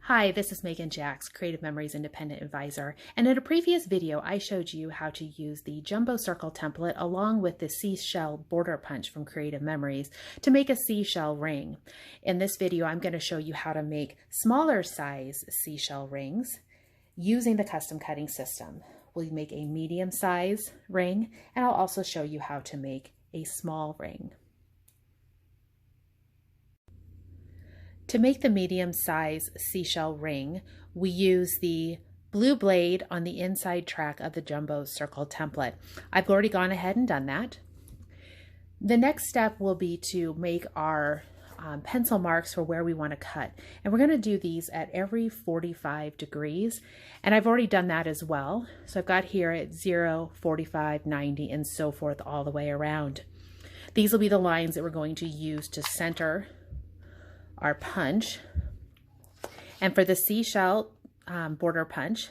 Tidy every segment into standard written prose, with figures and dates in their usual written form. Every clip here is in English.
Hi, this is Megan Jacks, Creative Memories Independent Advisor, and in a previous video I showed you how to use the jumbo circle template along with the seashell border punch from Creative Memories to make a seashell ring. In this video I'm going to show you how to make smaller size seashell rings using the custom cutting system. We'll make a medium size ring, and I'll also show you how to make a small ring. To make the medium size seashell ring, we use the blue blade on the inside track of the jumbo circle template. I've already gone ahead and done that. The next step will be to make our pencil marks for where we want to cut. And we're going to do these at every 45 degrees. And I've already done that as well. So I've got here at 0, 45, 90, and so forth all the way around. These will be the lines that we're going to use to center our punch. And for the seashell border punch,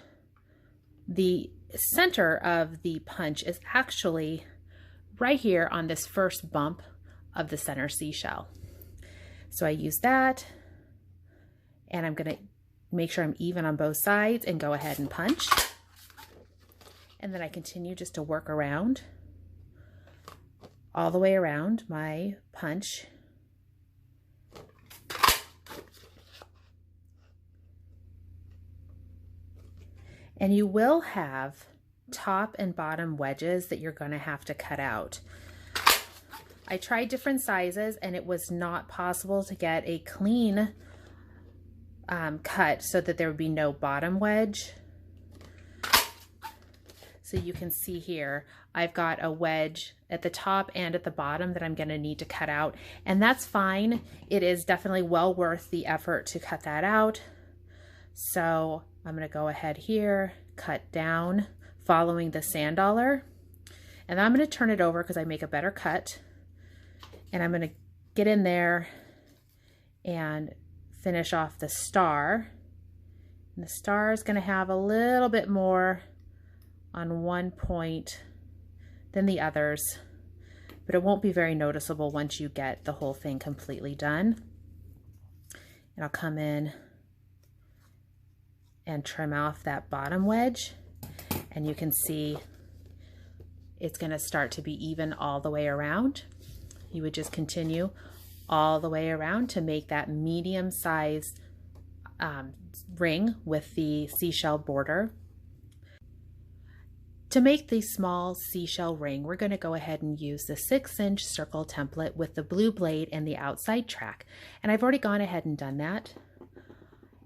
the center of the punch is actually right here on this first bump of the center seashell. So I use that, and I'm going to make sure I'm even on both sides and go ahead and punch. And then I continue just to work around all the way around my punch. And you will have top and bottom wedges that you're going to have to cut out. I tried different sizes and it was not possible to get a clean cut so that there would be no bottom wedge. So you can see here, I've got a wedge at the top and at the bottom that I'm going to need to cut out, and that's fine. It is definitely well worth the effort to cut that out. So I'm going to go ahead here, cut down following the sand dollar, and I'm going to turn it over because I make a better cut, and I'm going to get in there and finish off the star. And the star is going to have a little bit more on one point than the others, but it won't be very noticeable once you get the whole thing completely done. And I'll come in and trim off that bottom wedge, and you can see it's going to start to be even all the way around. You would just continue all the way around to make that medium sized ring with the seashell border. To make the small seashell ring, we're going to go ahead and use the 6-inch circle template with the blue blade and the outside track, and I've already gone ahead and done that.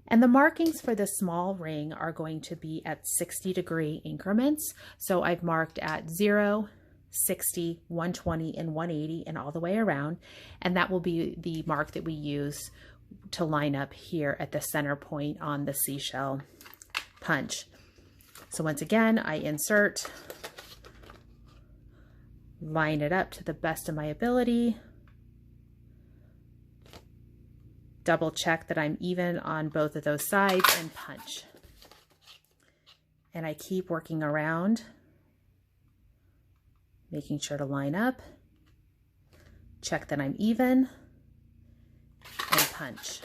And the markings for the small ring are going to be at 60-degree increments. So I've marked at 0, 60, 120, and 180 and all the way around. And that will be the mark that we use to line up here at the center point on the seashell punch. So once again, I insert, line it up to the best of my ability, double check that I'm even on both of those sides, and punch. And I keep working around, making sure to line up, check that I'm even, and punch.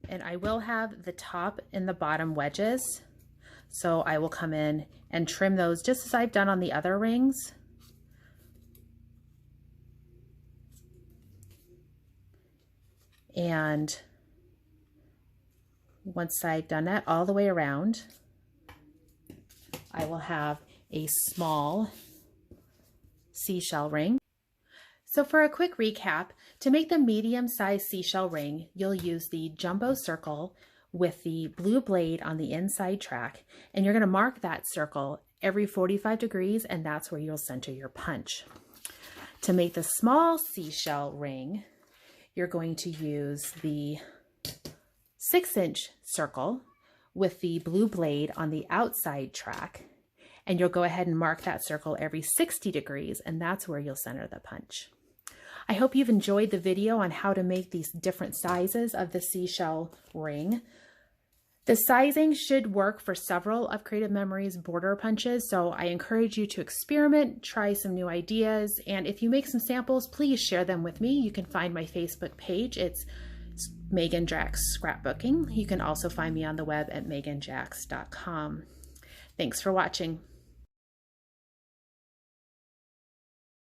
And I will have the top and the bottom wedges, so I will come in and trim those just as I've done on the other rings. And once I've done that all the way around, I will have a small seashell ring. So for a quick recap, to make the medium-sized seashell ring, you'll use the jumbo circle with the blue blade on the inside track, and you're going to mark that circle every 45 degrees, and that's where you'll center your punch. To make the small seashell ring, you're going to use the 6-inch circle with the blue blade on the outside track, and you'll go ahead and mark that circle every 60 degrees, and that's where you'll center the punch. I hope you've enjoyed the video on how to make these different sizes of the seashell ring. The sizing should work for several of Creative Memories border punches, so I encourage you to experiment, try some new ideas, and if you make some samples, please share them with me. You can find my Facebook page. It's Megan Jacks Scrapbooking. You can also find me on the web at meganjacks.com. Thanks for watching.